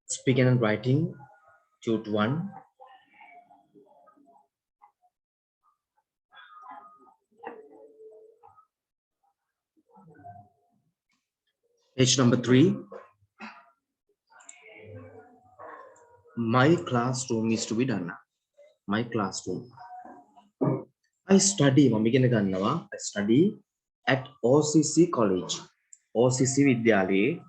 Speaking and writing, Tude 1. Page number 3. My classroom is to be done. My classroom. I study at OCC College. OCC විද්‍යාලයේ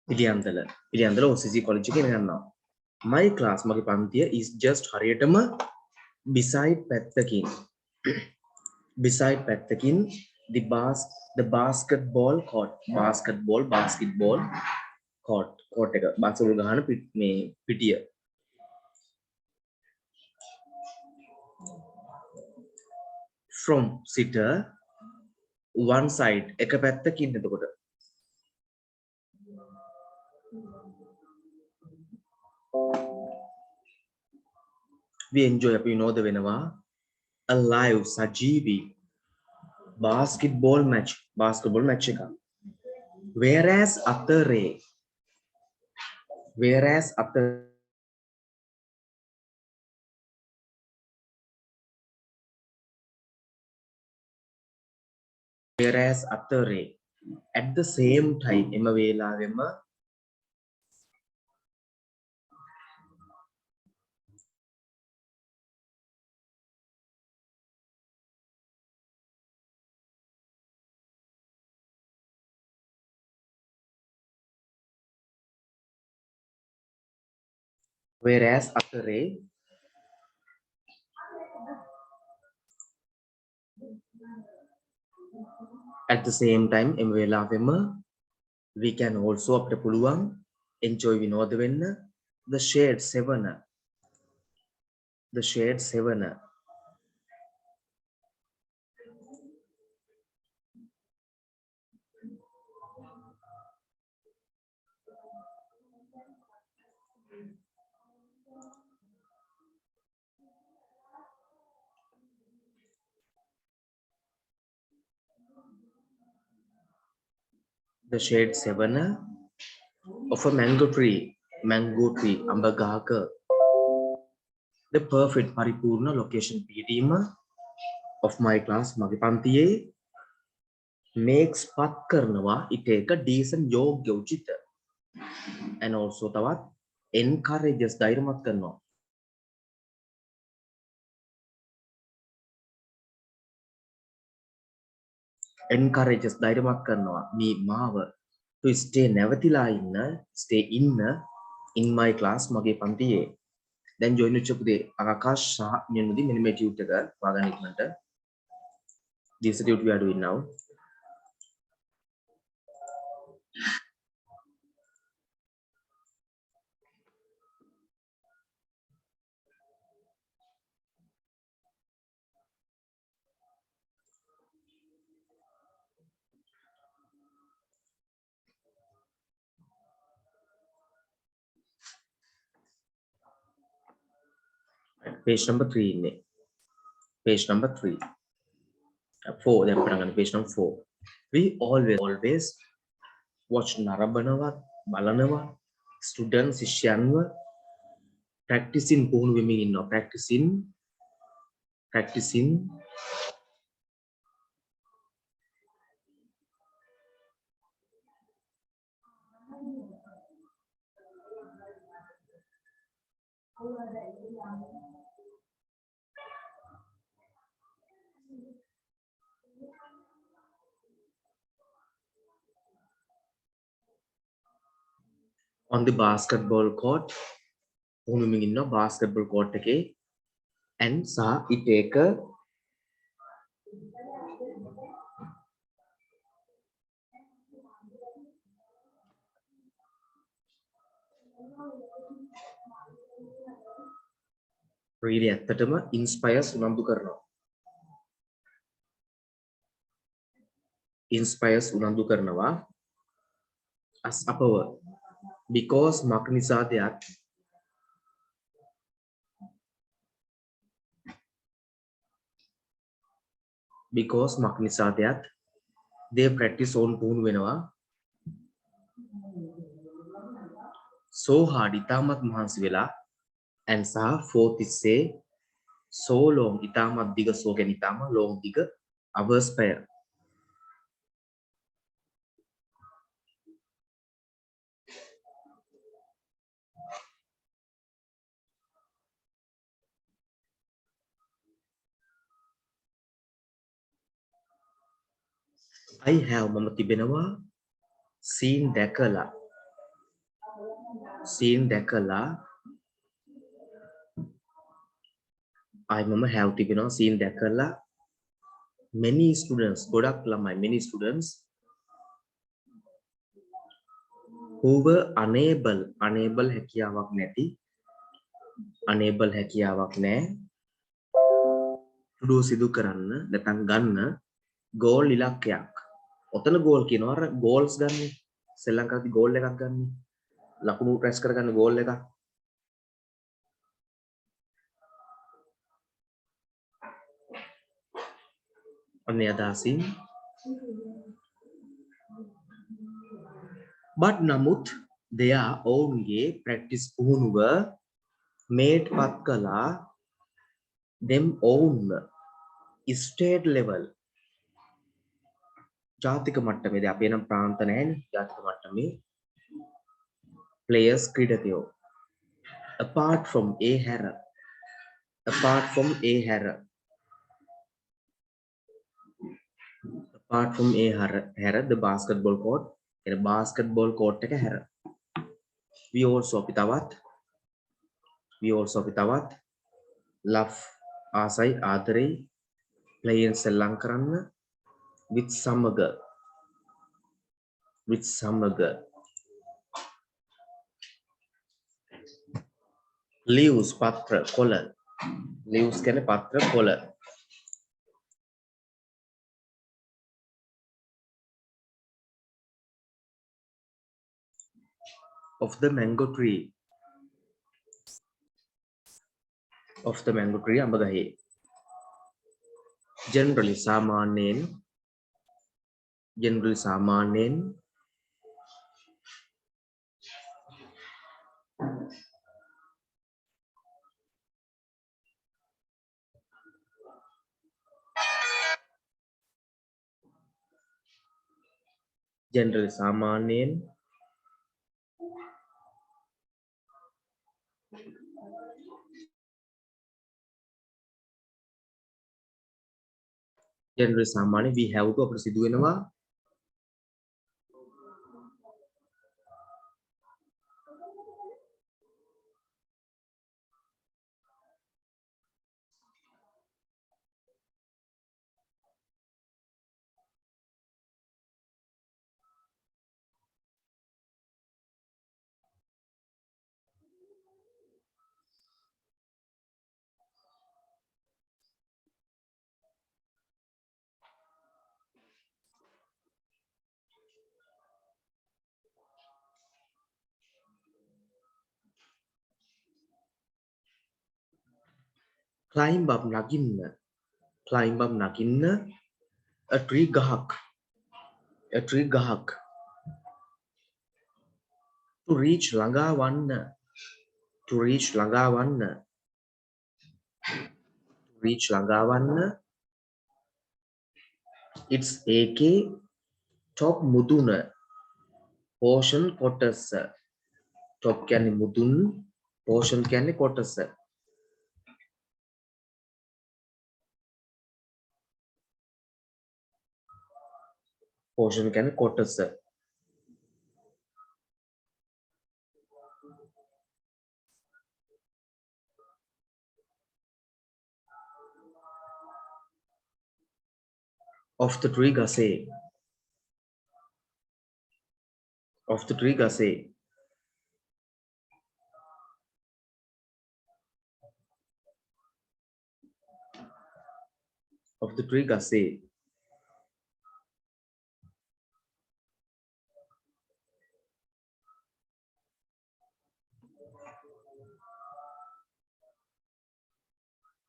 Piliyandala OCC College එකේ ඉගෙන ගන්නවා. My class මගේ පන්තිය is just හරියටම beside පැත්තකින් the basketball court basketball court එක basketball ගහන මේ පිටිය. From sitter one side එක පැත්තකින් එතකොට we enjoy අපි විනෝද වෙනවා a live සජීවී basketball match එක. whereas අතරේ at the same time එම වේලාවෙම at the same time එම වේලාවෙම we can also අපිට පුළුවන් enjoy විනෝද වෙන්න the shade 7 of a mango tree අඹ ගහක the perfect පරිපූර්ණ location පිහිටීම of my class මගේ පන්තියේ makes පත් කරනවා it එක decent යෝග්‍ය උචිත and also තවත් encourages ධෛර්යමත් කරනවා මේ මාව to stay නැවතිලා ඉන්න stay in my class මගේ පන්තියේ දැන් join වෙච්ච පුතේ ආකාශ සහ නිනුදි මෙන්න මේ ටියුට් එක වාගන්න ඉක්මනට this tute we are doing now page number 3 ඉන්නේ page number 3 4 දැන් පටන් ගන්න page number 4 we always watch නරඹනවා බලනවා students ශිෂ්‍යයන්ව practicing පුහුණු වෙමින් ඉන්නවා practicing on the basketball court පුහුණු වෙමින් ඉන්නවා basketball court එකේ and සහ it එක really ඇත්තටම inspires උනන්දු කරනවා as අපව because මක් නිසාදයක් they practice on පුහුණු වෙනවා so hard itamat mahansi vela and sa fourth is say so long itamat diga so gen itama long diga hours pair. I have mama tibenawa seen dakala I mama have tibenawa seen dakala many students godak lamai many students who were unable හැකියාවක් නැති unable හැකියාවක් නැහැ to do සිදු කරන්න නැත්නම් ගන්න goal ඉලක්කයක්. ඔතන goal කියනවා අර goals ගන්න. ශ්‍රී ලංකාවේ goal එකක් ගන්න. ලකුණු රැස් කරගන්න goal එකක්. අනේ අදහසින් but නමුත් they are ඔවුන්ගේ practice පුහුණුව made පත් කළා them own state level ජාතික මට්ටමේදී අපේ නම් ප්‍රාන්ත නැහැනේ ජාතික මට්ටමේ players ක්‍රීඩකයෝ apart from a හැර the basketball court එන basketball court එක හැර we also අපි තවත් love ආසයි ආදරේ playing සෙල්ලම් කරන්න with සමග leaves පත්‍ර කොළ leaves කියන්නේ පත්‍ර කොළ of the mango tree අඹ ගහේ generally සාමාන්‍යයෙන් we have to අපිට සිදු වෙනවා climb up නගින්න a tree ගහක් to reach ළඟා වන්න it's ඒකේ top මුදුන portion කොටස top කියන්නේ මුදුන් portion කියන්නේ කොටස of the tree ගසේ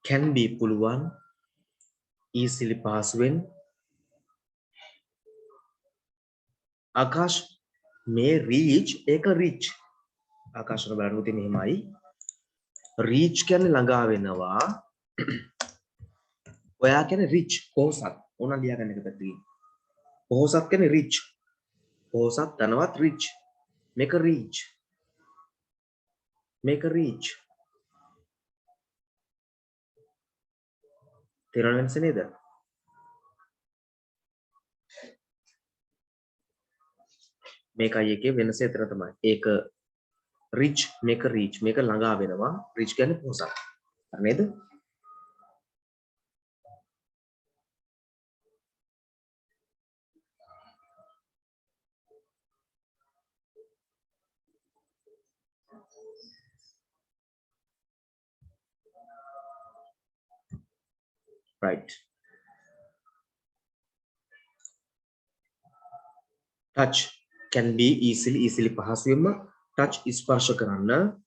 can be පුළුවන් easily පහසුවෙන් Akash may reach ආකාශන බලන්න තියෙන එහෙමයි. reach කියන්නේ ළඟා වෙනවා. ඔයා කියන්නේ rich පොහොසත්. ඕන ලියා ගන්න එක පැත්තකින්. පොහොසත් කියන්නේ rich. පොහොසත් ධනවත් rich. make a reach. make a reach. තේරුම් වෙනස නේද? මේකයි එකේ වෙනස එතන තමයි. ඒක rich make a reach. මේක ළඟා වෙනවා. rich කියන්නේ පොහොසත්. හරි නේද? right. touch can be easily පහසුවෙන්ම touch ස්පර්ශ කරන්න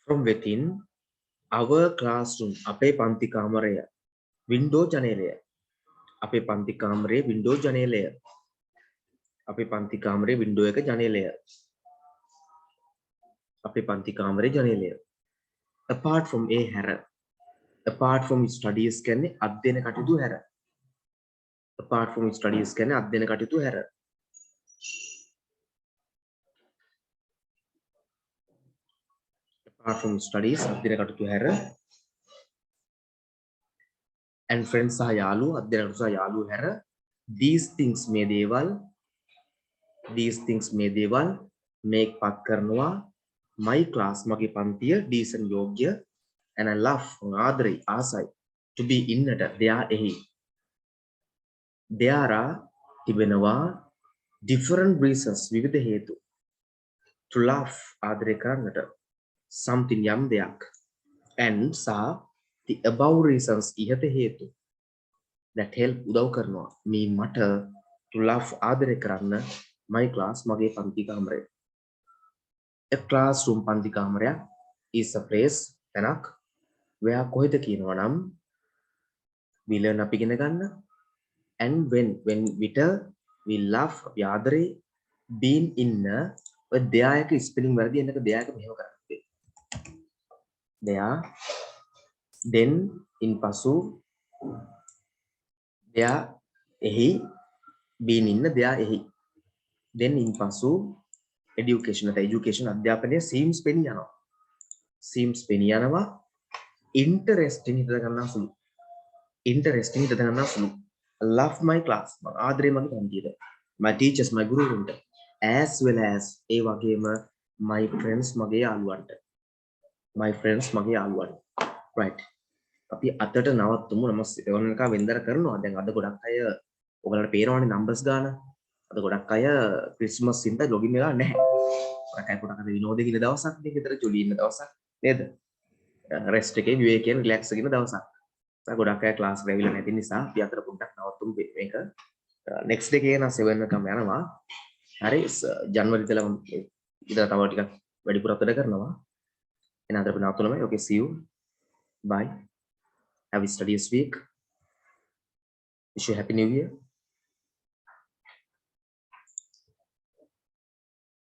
from within our classroom අපේ පන්ති කාමරය window ජනේලය අපේ පන්ති කාමරයේ window ජනේලය අපේ පන්ති කාමරයේ window එක ජනේලය අපේ පන්ති කාමරයේ ජනේලය apart from a හැර apart from studies කියන්නේ අධ්‍යයන කටයුතු හැර apart from studies කියන්නේ අධ්‍යයන කටයුතු හැර apart from studies අධ්‍යයන කටයුතු හැර and friends සහ යාළුවෝ අධ්‍යයන කටයුතු සහ යාළුවෝ හැර these things මේ දේවල් make පත් කරනවා my class මගේ පන්තිය decent යෝග්‍ය and I love ආදරයි ආසයි to be innට there එහි there are තිබෙනවා different reasons විවිධ හේතු to love ආදරය කරන්නට something යම් දෙයක් and සහ the above reasons ඉහත හේතු that help උදව් කරනවා me මට to love ආදරය කරන්න my class මගේ පන්ති කාමරය a classroom පන්ති කාමරයක් is a place තැනක් where කොහෙද කියනවා නම් we learn අපි ඉගෙන ගන්න and when විට we love අපි ආදරේ being in ඔය there එක ස්පෙලිං වැරදි එන්නක there එක මෙහෙම කරන්න there then in පසු there එහි being in there එහි then in පසු education අධ්‍යාපනය seems penny යනවා interesting හිතට ගන්නා සුළු love my class ආදරේ මගේ පන්තියට my teachers my ගුරුවරුන්ට as well as ඒ වගේම my friends මගේ යාළුවන්ට right අපි අතට නවත්තුමු නමස්තේ එවනකා වෙන්දර කරනවා දැන් අද ගොඩක් අය ඔයගලට පේනවනේ නම්බර්ස් ගාන අද ගොඩක් අය ක්‍රිස්මස් ඉඳ ලොගින් වෙලා නැහැ ගොඩක් අය පොඩක් අද විනෝදේ ඉන්න දවසක් නේ ගෙදර ජොලි ඉන්න දවසක් නේද රෙස්ට් එකේ විවේකයෙන් රිලැක්ස් එකේ ඉන්න දවසක් ගොඩක් අය ක්ලාස් ගෑවිලා නැති නිසා අපි අතර පොඩ්ඩක් නවත්තුමු මේක next day එකේ නම් 7 වෙනකම් යනවා හරි ජනවරි ඉඳලා ඉඳලා තව ටිකක් වැඩිපුර අතර කරනවා එහෙනම් අද අපි නවත්වනවා okay see you bye have a studious week wish you happy new year